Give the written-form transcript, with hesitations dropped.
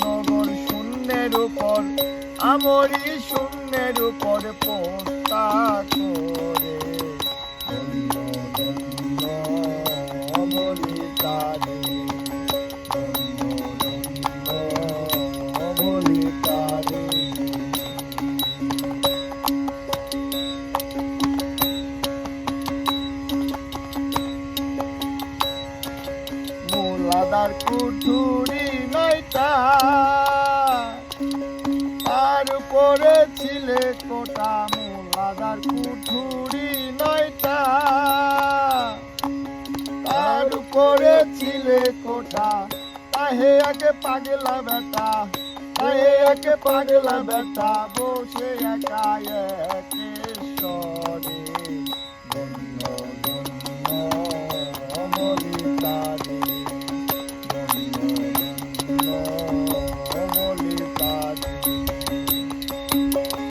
নগর শূন্যের উপর আমরি শূন্যের উপর পোস্তা করে ধন্য ধন্য বলি তারে ধন্য ধন্য বলি তারে মোলাদার কুঠুরি নয়টা তার উপরে ছিলে কোটা মোলাদার কুঠুরি নয়টা তার উপরে ছিলে কোটা তাহে আগে পাগলা বেটা তাহে আগে পাগলা বেটা বসে একা